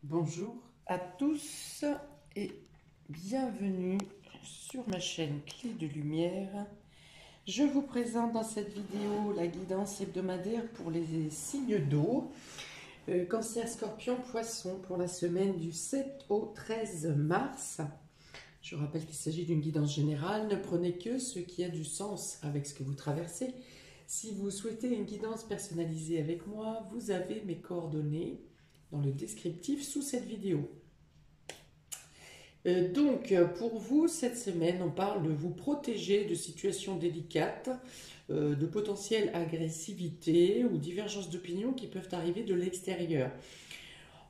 Bonjour à tous et bienvenue sur ma chaîne Clé de Lumière. Je vous présente dans cette vidéo la guidance hebdomadaire pour les signes d'eau, Cancer, Scorpion, Poisson pour la semaine du 7 au 13 mars. Je rappelle qu'il s'agit d'une guidance générale, ne prenez que ce qui a du sens avec ce que vous traversez. Si vous souhaitez une guidance personnalisée avec moi, vous avez mes coordonnées dans le descriptif sous cette vidéo. Donc, pour vous, cette semaine, on parle de vous protéger de situations délicates, de potentielle agressivité ou divergences d'opinion qui peuvent arriver de l'extérieur.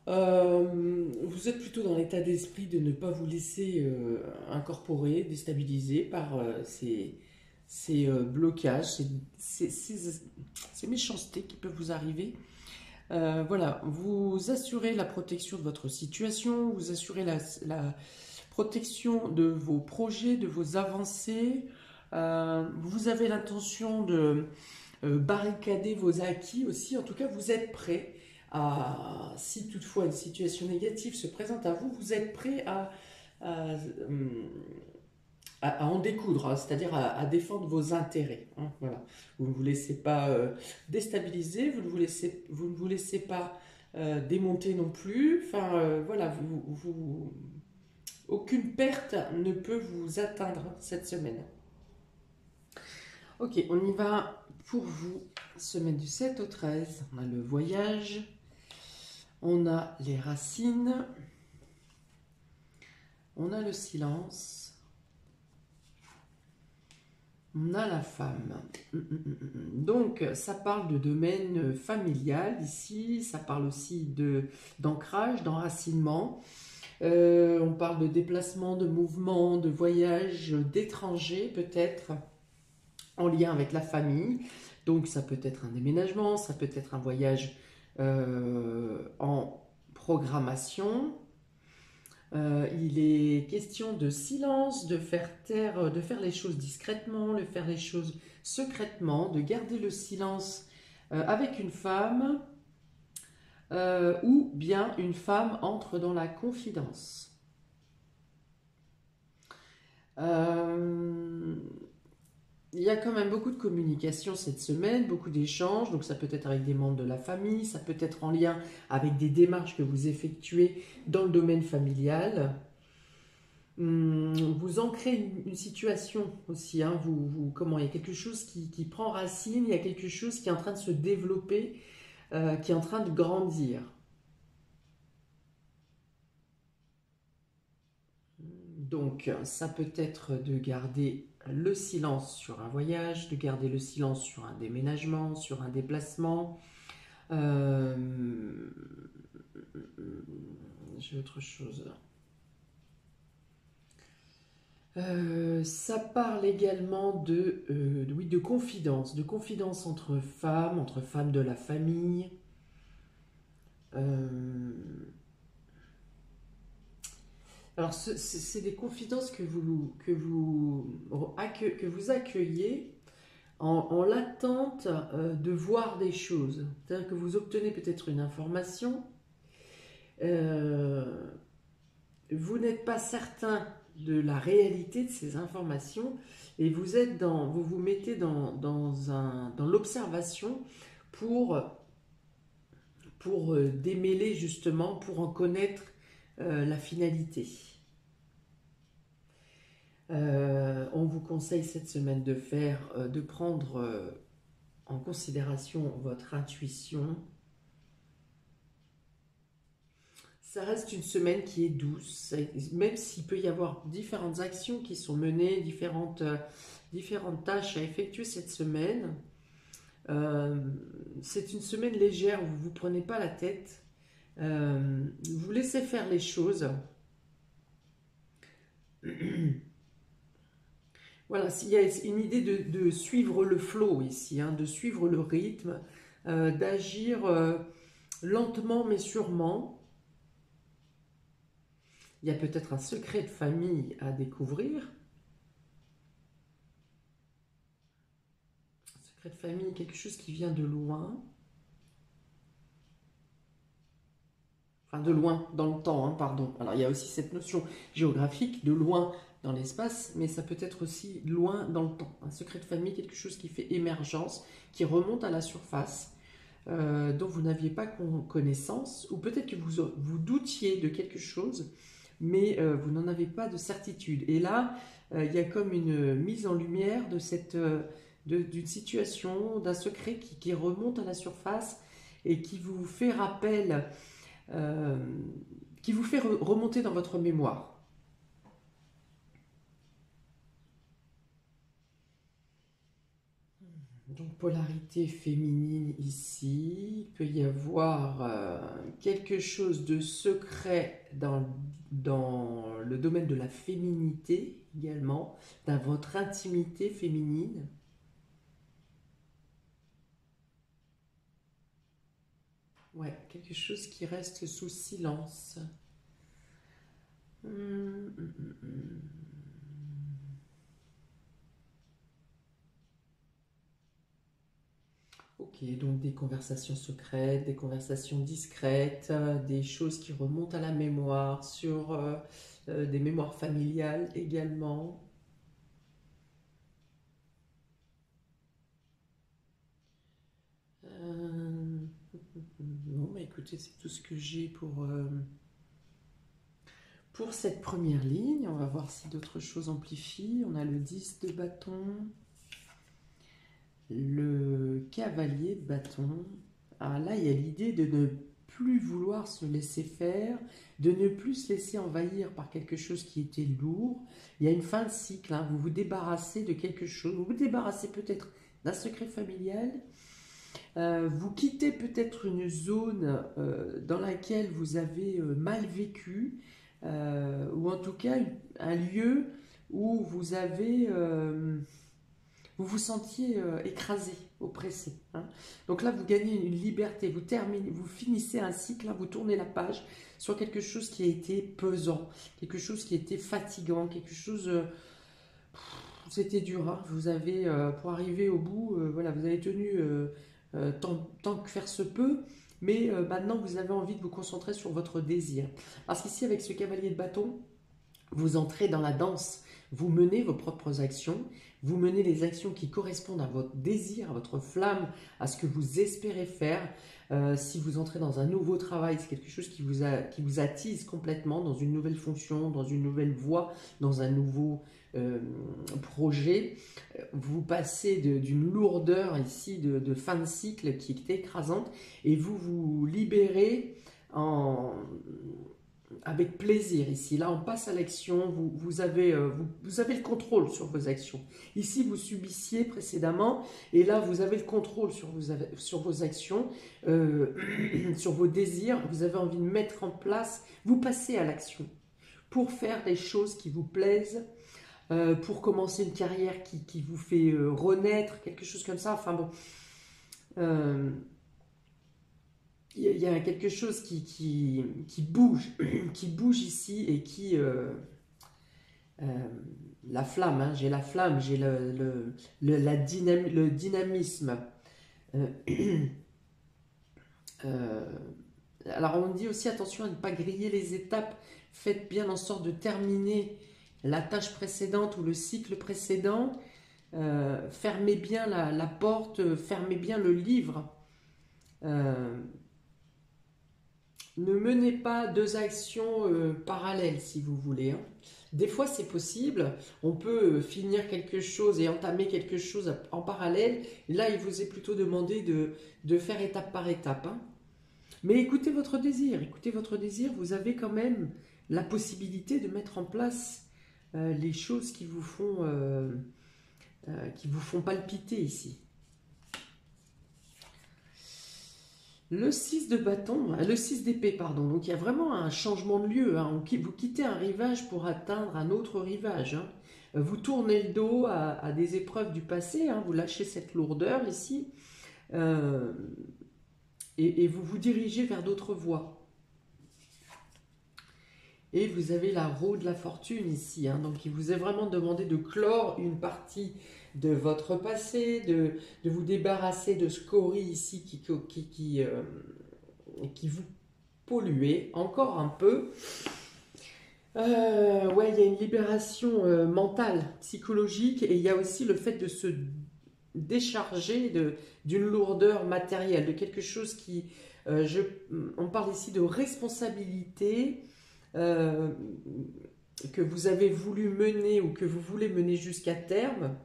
Vous êtes plutôt dans l'état d'esprit de ne pas vous laisser incorporer, déstabiliser par ces blocages, ces méchancetés qui peuvent vous arriver. Voilà, vous assurez la protection de votre situation, vous assurez la protection de vos projets, de vos avancées. Vous avez l'intention de barricader vos acquis aussi. En tout cas, vous êtes prêt à, si toutefois une situation négative se présente à vous, vous êtes prêt à, à en découdre, hein, c'est-à-dire à défendre vos intérêts. Hein, voilà. Vous ne vous laissez pas déstabiliser, vous ne vous laissez pas démonter non plus. Enfin, voilà, aucune perte ne peut vous atteindre cette semaine. Ok, on y va pour vous. Semaine du 7 au 13, on a le voyage, on a les racines, on a le silence, on a la femme. Donc, ça parle de domaine familial ici, ça parle aussi d'ancrage, d'enracinement. On parle de déplacement, de mouvement, de voyage, d'étrangers peut-être, en lien avec la famille. Donc, ça peut être un déménagement, ça peut être un voyage en programmation. Il est question de silence, de faire taire, de faire les choses discrètement, de faire les choses secrètement, de garder le silence avec une femme, ou bien une femme entre dans la confidence. Il y a quand même beaucoup de communication cette semaine, beaucoup d'échanges, donc ça peut être avec des membres de la famille, ça peut être en lien avec des démarches que vous effectuez dans le domaine familial. Vous ancrez une situation aussi, hein, comment, il y a quelque chose qui prend racine, il y a quelque chose qui est en train de se développer, qui est en train de grandir. Donc, ça peut être de garder le silence sur un voyage, de garder le silence sur un déménagement, sur un déplacement. Euh, J'ai autre chose. Ça parle également oui, de confidence entre femmes de la famille. Euh, alors, c'est des confidences que vous accueillez en l'attente de voir des choses. C'est-à-dire que vous obtenez peut-être une information, euh, vous n'êtes pas certain de la réalité de ces informations et vous vous mettez dans l'observation pour, démêler justement, pour en connaître la finalité. On vous conseille cette semaine de prendre en considération votre intuition. Ça reste une semaine qui est douce, même s'il peut y avoir différentes actions qui sont menées, différentes tâches à effectuer cette semaine. C'est une semaine légère où vous ne vous prenez pas la tête. Vous laissez faire les choses. Voilà, il y a une idée de suivre le flow ici, hein, de suivre le rythme, d'agir lentement mais sûrement. Il y a peut-être un secret de famille à découvrir. Un secret de famille, quelque chose qui vient de loin. enfin de loin dans le temps, hein, pardon. Alors il y a aussi cette notion géographique de loin dans l'espace, mais ça peut être aussi loin dans le temps. Un secret de famille, quelque chose qui fait émergence, qui remonte à la surface, dont vous n'aviez pas connaissance, ou peut-être que vous doutiez de quelque chose, mais vous n'en avez pas de certitude. Et là, il y a comme une mise en lumière de d'une situation, d'un secret qui remonte à la surface et qui vous fait rappel, euh, qui vous fait remonter dans votre mémoire. Donc polarité féminine ici, il peut y avoir quelque chose de secret dans le domaine de la féminité également, dans votre intimité féminine. Ouais, quelque chose qui reste sous silence. Hum. Ok, donc des conversations secrètes, des conversations discrètes, des choses qui remontent à la mémoire, sur des mémoires familiales également. Euh, Non, mais écoutez, c'est tout ce que j'ai pour cette première ligne. On va voir si d'autres choses amplifient. On a le 10 de bâton, le cavalier de bâton. Ah, là, il y a l'idée de ne plus vouloir se laisser faire, de ne plus se laisser envahir par quelque chose qui était lourd. Il y a une fin de cycle, hein. Vous vous débarrassez de quelque chose. Vous vous débarrassez peut-être d'un secret familial. Vous quittez peut-être une zone dans laquelle vous avez mal vécu, ou en tout cas un lieu où vous vous sentiez écrasé, oppressé, hein. Donc là, vous gagnez une liberté, vous finissez un cycle, hein, vous tournez la page sur quelque chose qui a été pesant, quelque chose qui a été fatigant, quelque chose... c'était dur, hein. Vous avez, pour arriver au bout, voilà, vous avez tenu tant que faire se peut, mais maintenant vous avez envie de vous concentrer sur votre désir. Parce qu'ici, avec ce cavalier de bâton, vous entrez dans la danse, vous menez vos propres actions, vous menez les actions qui correspondent à votre désir, à votre flamme, à ce que vous espérez faire. Si vous entrez dans un nouveau travail, c'est quelque chose qui vous attise complètement dans une nouvelle fonction, dans une nouvelle voie, dans un nouveau euh, projet. Vous passez d'une lourdeur ici de fin de cycle qui est écrasante et vous vous libérez en avec plaisir ici. Là, on passe à l'action. Vous avez, vous avez le contrôle sur vos actions. Ici, vous subissiez précédemment et là, vous avez le contrôle sur vos actions, sur vos désirs. Vous avez envie de mettre en place. Vous passez à l'action pour faire des choses qui vous plaisent, pour commencer une carrière qui vous fait renaître, quelque chose comme ça. Enfin bon. Euh, il y a quelque chose qui bouge, qui bouge ici et euh, la flamme, hein, j'ai la flamme, j'ai le dynamisme. Euh, euh, alors on dit aussi attention à ne pas griller les étapes, faites bien en sorte de terminer la tâche précédente ou le cycle précédent, fermez bien la porte, fermez bien le livre. Euh, Ne menez pas deux actions parallèles, si vous voulez, hein. Des fois, c'est possible. On peut finir quelque chose et entamer quelque chose en parallèle. Là, il vous est plutôt demandé de faire étape par étape, hein. Mais écoutez votre désir. Écoutez votre désir. Vous avez quand même la possibilité de mettre en place les choses qui vous font palpiter ici. Le 6 de bâton, le 6 d'épée, pardon. Donc il y a vraiment un changement de lieu, hein. Vous quittez un rivage pour atteindre un autre rivage, hein. Vous tournez le dos à des épreuves du passé, hein. Vous lâchez cette lourdeur ici, euh, et vous vous dirigez vers d'autres voies. Et vous avez la roue de la fortune ici, hein. Donc il vous est vraiment demandé de clore une partie de votre passé, de vous débarrasser de scories ici qui vous pollué, encore un peu. Ouais, il y a une libération mentale, psychologique, et il y a aussi le fait de se décharger d'une lourdeur matérielle, de quelque chose qui... on parle ici de responsabilité que vous avez voulu mener ou que vous voulez mener jusqu'à terme.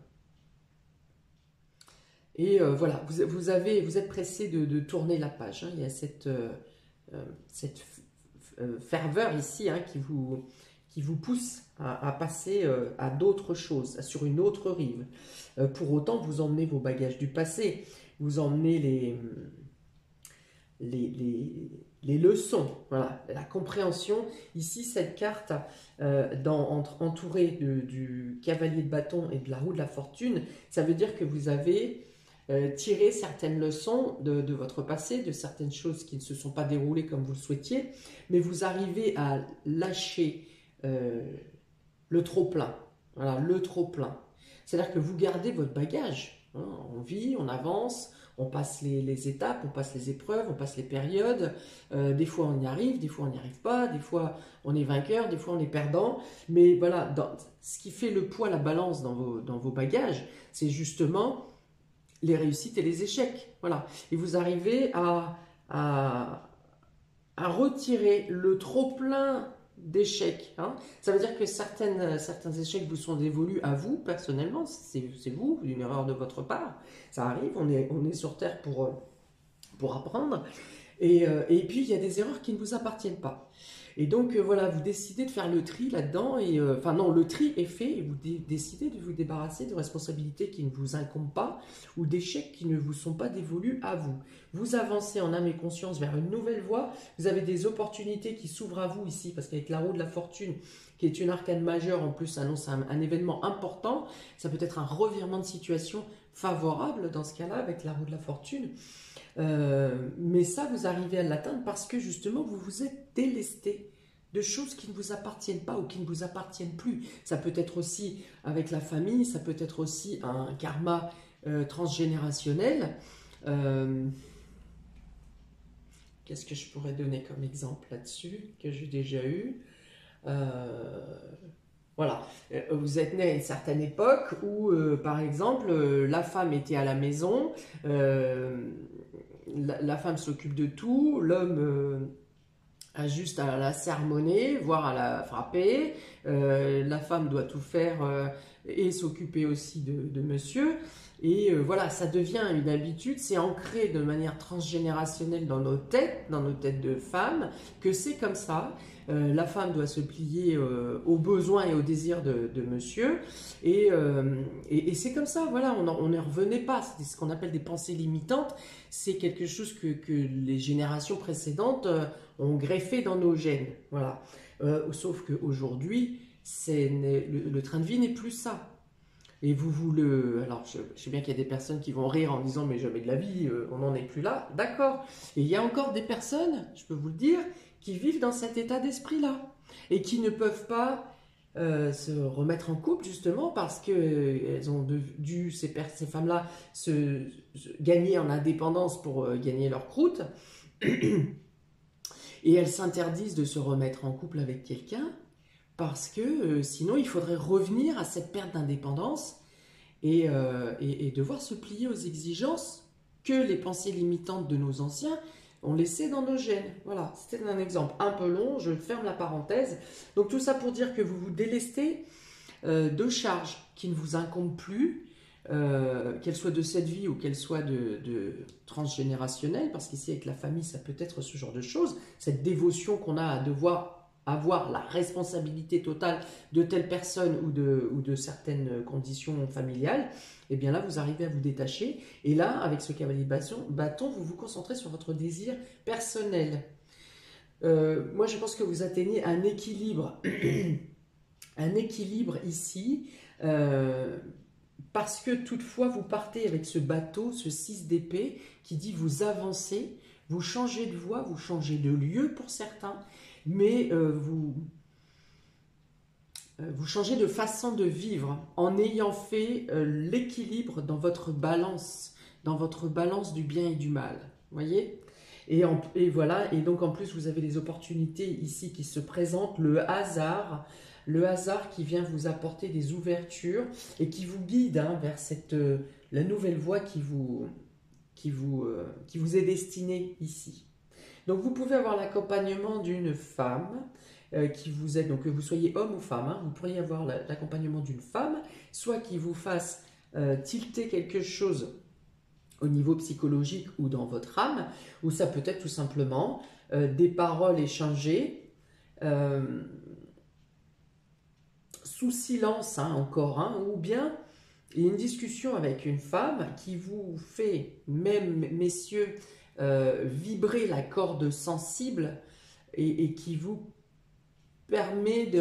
Et voilà, vous êtes pressé de tourner la page. Hein. Il y a cette ferveur ici hein, qui vous pousse à passer à d'autres choses, sur une autre rive. Pour autant, vous emmenez vos bagages du passé, vous emmenez les leçons, voilà, la compréhension. Ici, cette carte, entourée du cavalier de bâton et de la roue de la fortune, ça veut dire que vous avez tiré certaines leçons de votre passé, de certaines choses qui ne se sont pas déroulées comme vous le souhaitiez, mais vous arrivez à lâcher le trop-plein. Voilà, le trop-plein. C'est-à-dire que vous gardez votre bagage. Hein, on vit, on avance, on passe les étapes, on passe les épreuves, on passe les périodes. Des fois on y arrive, des fois on n'y arrive pas, des fois on est vainqueur, des fois on est perdant. Mais voilà, ce qui fait le poids, la balance dans vos bagages, c'est justement les réussites et les échecs. Voilà. Et vous arrivez à retirer le trop-plein d'échecs. Hein. Ça veut dire que certains échecs vous sont dévolus à vous, personnellement. C'est vous, une erreur de votre part. Ça arrive, on est sur Terre pour apprendre. Et puis, il y a des erreurs qui ne vous appartiennent pas. Et donc, voilà, vous décidez de faire le tri là-dedans. Enfin non, le tri est fait et vous décidez de vous débarrasser de responsabilités qui ne vous incombent pas ou d'échecs qui ne vous sont pas dévolus à vous. Vous avancez en âme et conscience vers une nouvelle voie. Vous avez des opportunités qui s'ouvrent à vous ici parce qu'avec la roue de la fortune, qui est une arcane majeure, en plus annonce un événement important. Ça peut être un revirement de situation favorable dans ce cas-là avec la roue de la fortune. Mais ça, vous arrivez à l'atteindre parce que justement, vous vous êtes délesté de choses qui ne vous appartiennent pas ou qui ne vous appartiennent plus. Ça peut être aussi avec la famille, ça peut être aussi un karma transgénérationnel. Qu'est-ce que je pourrais donner comme exemple là-dessus, que j'ai déjà eu voilà, vous êtes né à une certaine époque où, par exemple, la femme était à la maison, la femme s'occupe de tout, l'homme a juste à la sermonner, voire à la frapper, la femme doit tout faire et s'occuper aussi de monsieur. Et voilà, ça devient une habitude, c'est ancré de manière transgénérationnelle dans nos têtes de femmes, que c'est comme ça. La femme doit se plier aux besoins et aux désirs de monsieur. Et c'est comme ça, voilà, on ne revenait pas. C'est ce qu'on appelle des pensées limitantes. C'est quelque chose que les générations précédentes ont greffé dans nos gènes. Voilà. Sauf qu'aujourd'hui, le train de vie n'est plus ça. Et alors je sais bien qu'il y a des personnes qui vont rire en disant mais jamais de la vie, on n'en est plus là, d'accord. Et il y a encore des personnes, je peux vous le dire, qui vivent dans cet état d'esprit-là et qui ne peuvent pas se remettre en couple justement parce qu'elles ont dû, ces femmes-là, gagner en indépendance pour gagner leur croûte. Et elles s'interdisent de se remettre en couple avec quelqu'un parce que sinon il faudrait revenir à cette perte d'indépendance et devoir se plier aux exigences que les pensées limitantes de nos anciens ont laissées dans nos gènes. Voilà, c'était un exemple un peu long, je ferme la parenthèse. Donc tout ça pour dire que vous vous délestez de charges qui ne vous incombent plus, qu'elles soient de cette vie ou qu'elles soient de transgénérationnelles, parce qu'ici avec la famille ça peut être ce genre de choses, cette dévotion qu'on a à devoir avoir la responsabilité totale de telle personne ou de certaines conditions familiales, et bien là vous arrivez à vous détacher, et là avec ce cavalier bâton, vous vous concentrez sur votre désir personnel. Moi je pense que vous atteignez un équilibre, un équilibre ici, parce que toutefois vous partez avec ce bateau, ce 6 d'épée, qui dit vous avancez, vous changez de voie, vous changez de lieu pour certains, mais vous changez de façon de vivre en ayant fait l'équilibre dans votre balance du bien et du mal. Voyez ? Et voilà, et donc en plus vous avez les opportunités ici qui se présentent, le hasard qui vient vous apporter des ouvertures et qui vous guide hein, vers la nouvelle voie qui vous est destinée ici. Donc vous pouvez avoir l'accompagnement d'une femme qui vous aide, donc que vous soyez homme ou femme, hein, vous pourriez avoir l'accompagnement d'une femme, soit qui vous fasse tilter quelque chose au niveau psychologique ou dans votre âme, ou ça peut être tout simplement des paroles échangées sous silence hein, encore, hein, ou bien une discussion avec une femme qui vous fait, même messieurs, vibrer la corde sensible et qui vous permet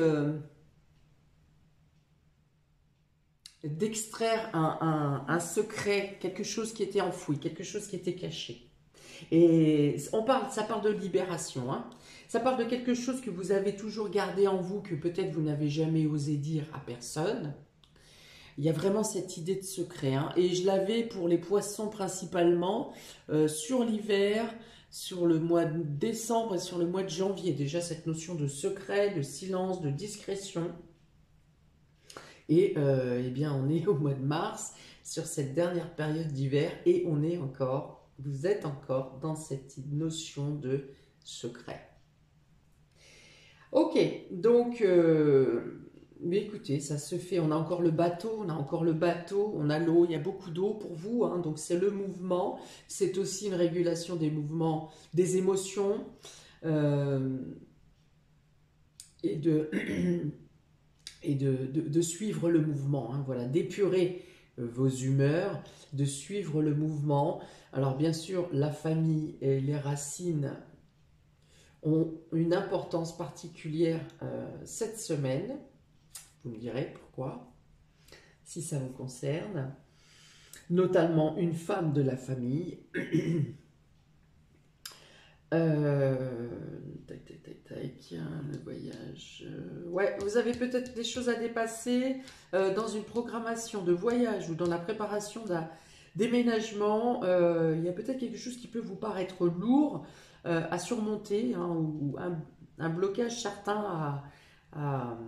d'extraire un secret, quelque chose qui était enfoui, quelque chose qui était caché. Et ça parle de libération, hein. Ça parle de quelque chose que vous avez toujours gardé en vous, que peut-être vous n'avez jamais osé dire à personne. Il y a vraiment cette idée de secret, hein. Et je l'avais pour les poissons principalement, sur l'hiver, sur le mois de décembre et sur le mois de janvier. Déjà cette notion de secret, de silence, de discrétion. Et eh bien on est au mois de mars, sur cette dernière période d'hiver, et vous êtes encore dans cette notion de secret. Ok, donc, mais écoutez, ça se fait, on a encore le bateau, on a l'eau, il y a beaucoup d'eau pour vous, hein, donc c'est le mouvement, c'est aussi une régulation des mouvements, des émotions, et de suivre le mouvement, hein, voilà, d'épurer vos humeurs, de suivre le mouvement. Alors bien sûr, la famille et les racines ont une importance particulière cette semaine. Vous me direz pourquoi, si ça vous concerne. Notamment une femme de la famille. Le voyage. Ouais, vous avez peut-être des choses à dépasser dans une programmation de voyage ou dans la préparation d'un déménagement. Il y a peut-être quelque chose qui peut vous paraître lourd à surmonter, hein, ou un blocage certain à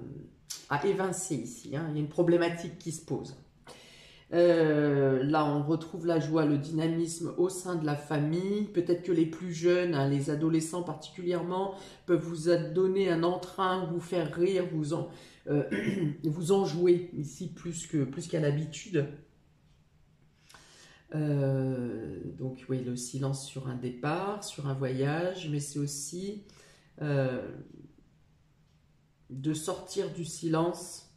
évincer ici, hein. Il y a une problématique qui se pose. Là, on retrouve la joie, le dynamisme au sein de la famille. Peut-être que les plus jeunes, hein, les adolescents particulièrement, peuvent vous donner un entrain, vous faire rire, vous enjouer ici plus qu'à l'habitude. Donc oui, le silence sur un départ, sur un voyage, mais c'est aussi de sortir du silence.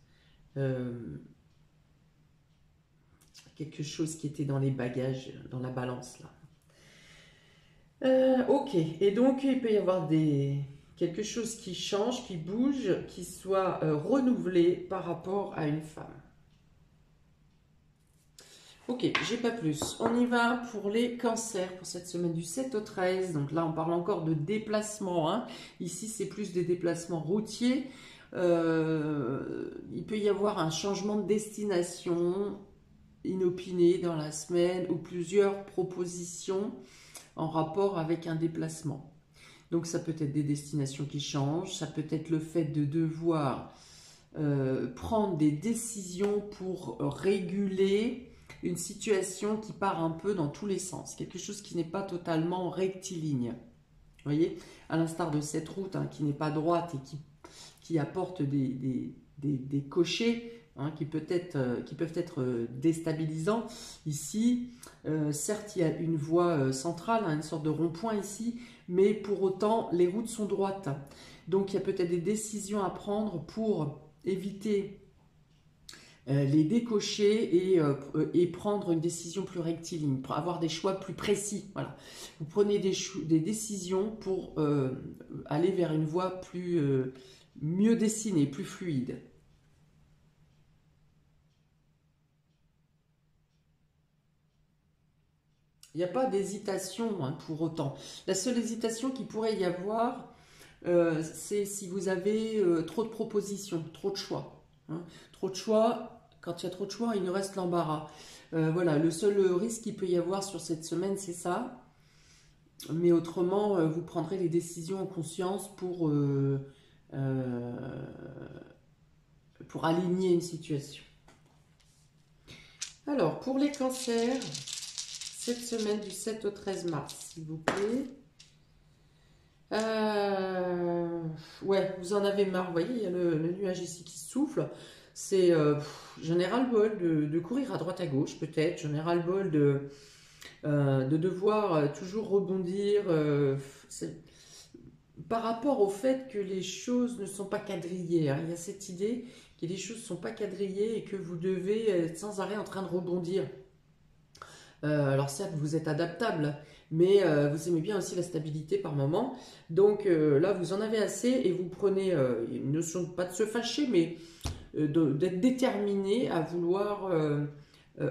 Quelque chose qui était dans les bagages, dans la balance là. Ok, et donc il peut y avoir quelque chose qui change, qui bouge, qui soit renouvelé par rapport à une femme. Ok, j'ai pas plus. On y va pour les cancers pour cette semaine du 7 au 13. Donc là, on parle encore de déplacement, hein. Ici, c'est plus des déplacements routiers. Il peut y avoir un changement de destination inopiné dans la semaine ou plusieurs propositions en rapport avec un déplacement. Donc ça peut être des destinations qui changent, ça peut être le fait de devoir prendre des décisions pour réguler une situation qui part un peu dans tous les sens, quelque chose qui n'est pas totalement rectiligne. Vous voyez, à l'instar de cette route, hein, qui n'est pas droite et qui apporte des cochers, hein, qui peuvent être déstabilisants. Ici, certes, il y a une voie centrale, hein, une sorte de rond-point ici, mais pour autant, les routes sont droites. Donc, il y a peut-être des décisions à prendre pour éviter les décocher et prendre une décision plus rectiligne, pour avoir des choix plus précis. Voilà. Vous prenez des décisions pour aller vers une voie mieux dessinée, plus fluide. Il n'y a pas d'hésitation, hein, pour autant. La seule hésitation qu'il pourrait y avoir, c'est si vous avez trop de propositions, trop de choix, hein. Trop de choix, quand il y a trop de choix, il nous reste l'embarras. Voilà, le seul risque qu'il peut y avoir sur cette semaine, c'est ça. Mais autrement, vous prendrez les décisions en conscience pour aligner une situation. Alors, pour les cancers, cette semaine du 7 au 13 mars, s'il vous plaît. Ouais, vous en avez marre, vous voyez, il y a le nuage ici qui souffle. C'est j'en ai ras-le-bol de courir à droite à gauche, peut-être. J'en ai ras-le-bol de devoir toujours rebondir par rapport au fait que les choses ne sont pas quadrillées. Hein. Il y a cette idée que les choses ne sont pas quadrillées et que vous devez être sans arrêt en train de rebondir. Alors certes, vous êtes adaptable, mais vous aimez bien aussi la stabilité par moment. Donc là, vous en avez assez et vous prenez une notion, pas de se fâcher, mais d'être déterminé à vouloir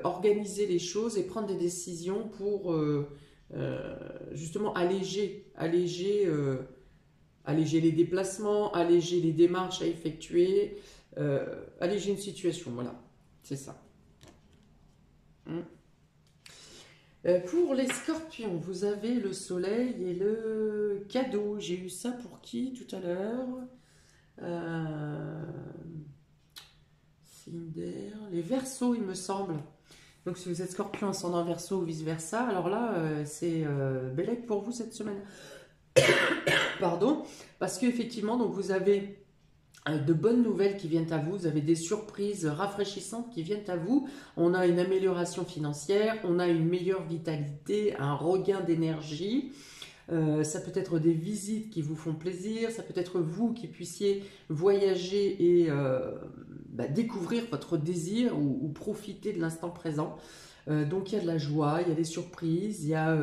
organiser les choses et prendre des décisions pour justement alléger les déplacements, alléger les démarches à effectuer, alléger une situation, voilà, c'est ça. Pour les scorpions, vous avez le soleil et le cadeau. J'ai eu ça pour qui tout à l'heure? Cinder, les Verseaux, il me semble. Donc si vous êtes scorpion, ascendant Verseau ou vice-versa, alors là, c'est Bellec pour vous cette semaine. Pardon, parce qu'effectivement, donc vous avez de bonnes nouvelles qui viennent à vous, vous avez des surprises rafraîchissantes qui viennent à vous, on a une amélioration financière, on a une meilleure vitalité, un regain d'énergie, ça peut être des visites qui vous font plaisir, ça peut être vous qui puissiez voyager et découvrir votre désir ou profiter de l'instant présent. Donc il y a de la joie, il y a des surprises, il y a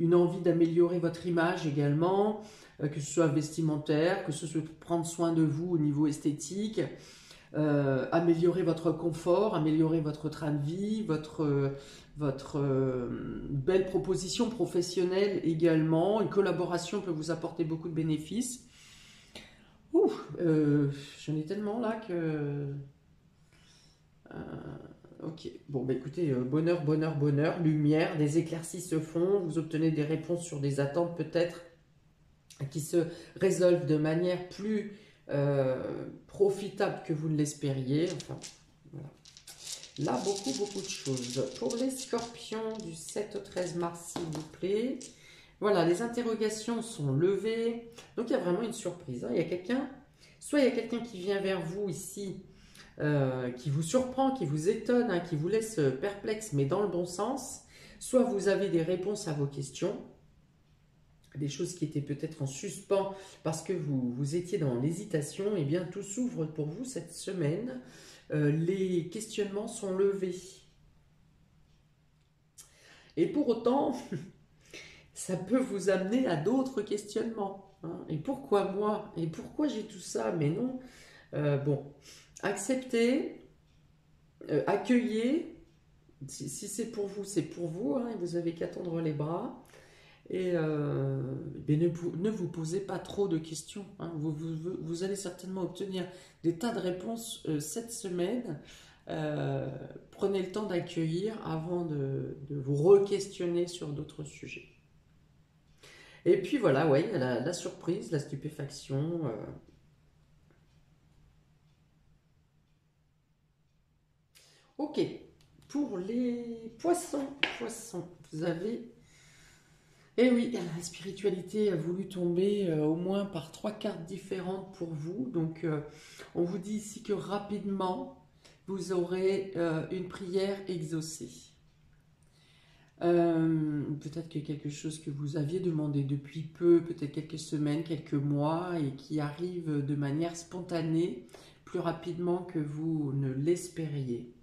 une envie d'améliorer votre image également, que ce soit vestimentaire, que ce soit prendre soin de vous au niveau esthétique, améliorer votre confort, améliorer votre train de vie, votre belle proposition professionnelle également. Une collaboration peut vous apporter beaucoup de bénéfices. Ouh, j'en ai tellement là que... ok, bon bah écoutez, bonheur, bonheur, bonheur, lumière, des éclaircies se font, vous obtenez des réponses sur des attentes peut-être qui se résolvent de manière plus profitable que vous ne l'espériez. Enfin, voilà. Là, beaucoup, beaucoup de choses. Pour les scorpions du 7 au 13 mars, s'il vous plaît. Voilà, les interrogations sont levées. Donc, il y a vraiment une surprise. Hein. Il y a quelqu'un, soit il y a quelqu'un qui vient vers vous ici, qui vous surprend, qui vous étonne, hein, qui vous laisse perplexe, mais dans le bon sens. Soit vous avez des réponses à vos questions, des choses qui étaient peut-être en suspens parce que vous étiez dans l'hésitation, et bien tout s'ouvre pour vous cette semaine. Les questionnements sont levés. Et pour autant, ça peut vous amener à d'autres questionnements. Hein. Et pourquoi moi? Et pourquoi j'ai tout ça? Mais non. Bon, acceptez, accueillez. Si c'est pour vous, c'est pour vous. Hein, et vous n'avez qu'à tendre les bras. Et ne vous posez pas trop de questions. Hein. Vous allez certainement obtenir des tas de réponses cette semaine. Prenez le temps d'accueillir avant de vous re-questionner sur d'autres sujets. Et puis voilà, ouais, la surprise, la stupéfaction. Ok, pour les poissons, vous avez... Eh oui, la spiritualité a voulu tomber au moins par 3 cartes différentes pour vous. Donc, on vous dit ici que rapidement, vous aurez une prière exaucée. Peut-être que quelque chose que vous aviez demandé depuis peu, peut-être quelques semaines, quelques mois, et qui arrive de manière spontanée, plus rapidement que vous ne l'espériez.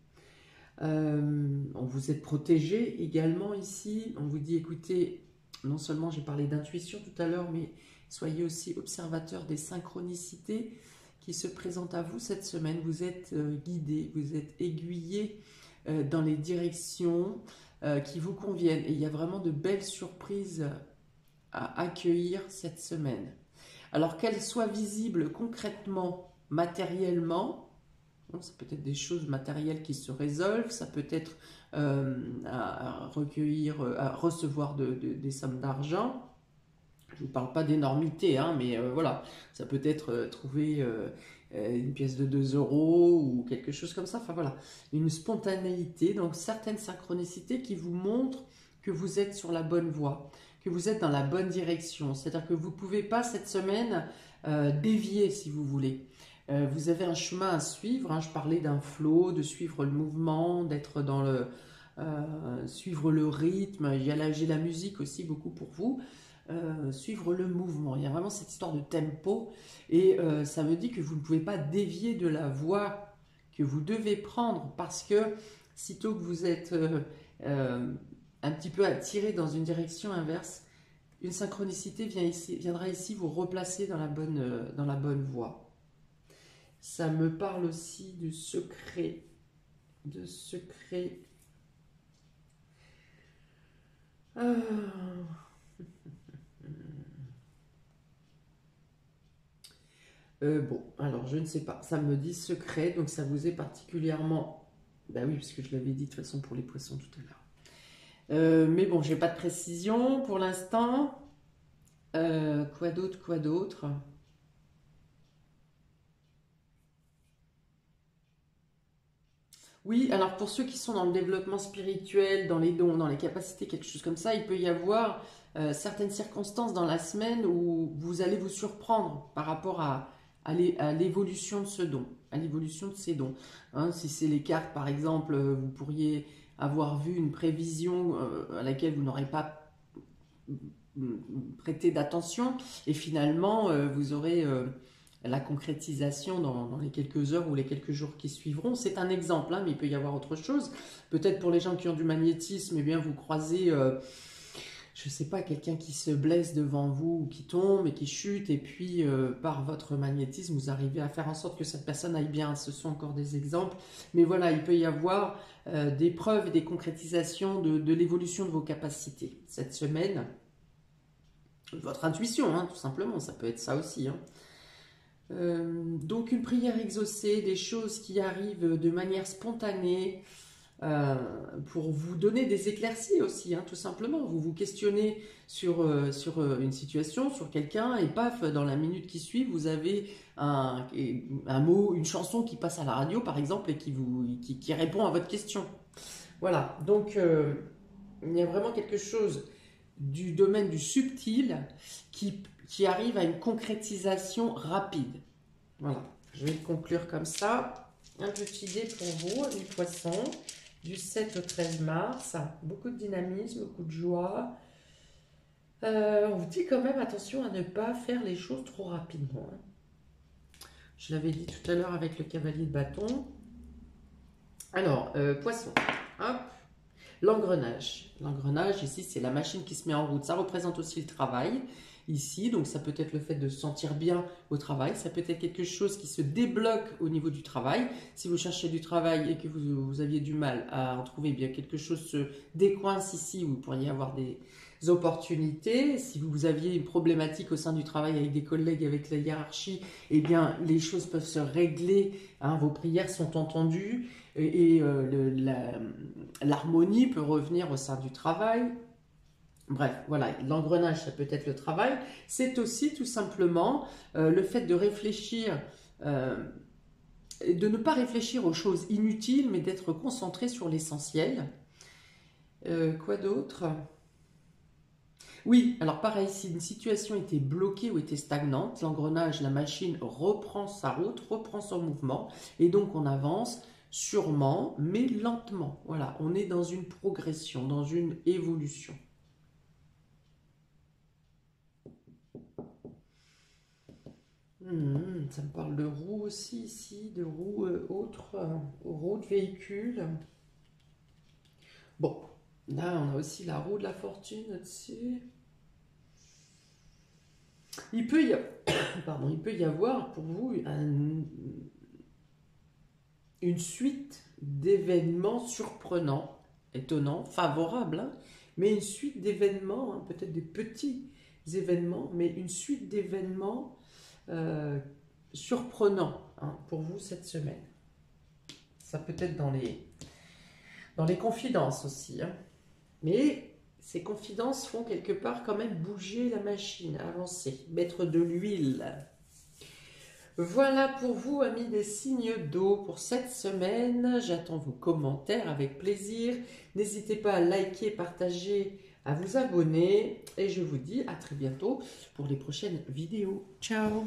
On vous êtes protégé également ici. On vous dit, écoutez... Non seulement j'ai parlé d'intuition tout à l'heure, mais soyez aussi observateur des synchronicités qui se présentent à vous cette semaine. Vous êtes guidé, vous êtes aiguillé dans les directions qui vous conviennent. Et il y a vraiment de belles surprises à accueillir cette semaine. Alors qu'elles soient visibles concrètement, matériellement, ça peut être des choses matérielles qui se résolvent, ça peut être à recevoir des sommes d'argent, Je ne vous parle pas d'énormité, hein, mais voilà, ça peut être trouver une pièce de 2 euros ou quelque chose comme ça. Enfin voilà, une spontanéité, donc certaines synchronicités qui vous montrent que vous êtes sur la bonne voie, que vous êtes dans la bonne direction. C'est-à-dire que vous ne pouvez pas cette semaine dévier si vous voulez. Vous avez un chemin à suivre, hein. Je parlais d'un flow, de suivre le mouvement, d'être dans le... suivre le rythme. J'ai la musique aussi beaucoup pour vous. Suivre le mouvement. Il y a vraiment cette histoire de tempo et ça me dit que vous ne pouvez pas dévier de la voie que vous devez prendre parce que sitôt que vous êtes un petit peu attiré dans une direction inverse, une synchronicité viendra ici vous replacer dans la bonne voie. Ça me parle aussi de secret, de secret. Bon, alors je ne sais pas, ça me dit secret, donc ça vous est particulièrement... Bah oui, parce que je l'avais dit de toute façon pour les poissons tout à l'heure. Mais bon, j'ai pas de précision pour l'instant. Quoi d'autre, quoi d'autre? Oui, alors pour ceux qui sont dans le développement spirituel, dans les dons, dans les capacités, quelque chose comme ça, il peut y avoir certaines circonstances dans la semaine où vous allez vous surprendre par rapport à l'évolution de ce don, à l'évolution de ces dons. Hein, si c'est les cartes, par exemple, vous pourriez avoir vu une prévision à laquelle vous n'aurez pas prêté d'attention et finalement vous aurez la concrétisation dans les quelques heures ou les quelques jours qui suivront. C'est un exemple, hein, mais il peut y avoir autre chose. Peut-être pour les gens qui ont du magnétisme, eh bien vous croisez, je ne sais pas, quelqu'un qui se blesse devant vous, ou qui tombe et qui chute, et puis par votre magnétisme, vous arrivez à faire en sorte que cette personne aille bien. Ce sont encore des exemples. Mais voilà, il peut y avoir des preuves et des concrétisations de l'évolution de vos capacités cette semaine. Votre intuition, hein, tout simplement, ça peut être ça aussi, hein. Donc une prière exaucée, des choses qui arrivent de manière spontanée pour vous donner des éclaircies aussi, hein, tout simplement. Vous vous questionnez sur une situation, sur quelqu'un, et paf, dans la minute qui suit, vous avez un mot, une chanson qui passe à la radio, par exemple, et qui répond à votre question. Voilà, donc il y a vraiment quelque chose du domaine du subtil qui arrive à une concrétisation rapide. Voilà, je vais conclure comme ça. Un petit dé pour vous, les poissons, du 7 au 13 mars. Beaucoup de dynamisme, beaucoup de joie. On vous dit quand même attention à ne pas faire les choses trop rapidement, hein. Je l'avais dit tout à l'heure avec le cavalier de bâton. Alors, poisson, hop. L'engrenage. L'engrenage, ici, c'est la machine qui se met en route. Ça représente aussi le travail, ici. Donc, ça peut être le fait de se sentir bien au travail. Ça peut être quelque chose qui se débloque au niveau du travail. Si vous cherchez du travail et que vous aviez du mal à en trouver, eh bien quelque chose se décoince ici où vous pourriez avoir des opportunités. Si vous aviez une problématique au sein du travail avec des collègues, avec la hiérarchie, eh bien, les choses peuvent se régler, hein, vos prières sont entendues et l'harmonie peut revenir au sein du travail. Bref, voilà, l'engrenage, ça peut être le travail. C'est aussi tout simplement le fait de réfléchir, de ne pas réfléchir aux choses inutiles, mais d'être concentré sur l'essentiel. Quoi d'autre ? Oui, alors pareil, si une situation était bloquée ou était stagnante, l'engrenage, la machine reprend sa route, reprend son mouvement, et donc on avance sûrement, mais lentement. Voilà, on est dans une progression, dans une évolution. Ça me parle de roues aussi ici, de roues autres, roues de véhicules. Bon, là on a aussi la roue de la fortune au-dessus. Il peut y avoir pour vous une suite d'événements surprenants, étonnants, favorables, hein, mais une suite d'événements, hein, peut-être des petits événements, mais une suite d'événements surprenants, hein, pour vous cette semaine. Ça peut être dans les confidences aussi, hein. Mais Ces confidences font quelque part quand même bouger la machine, avancer, mettre de l'huile. Voilà pour vous, amis des signes d'eau, pour cette semaine. J'attends vos commentaires avec plaisir. N'hésitez pas à liker, partager, à vous abonner. Et je vous dis à très bientôt pour les prochaines vidéos. Ciao!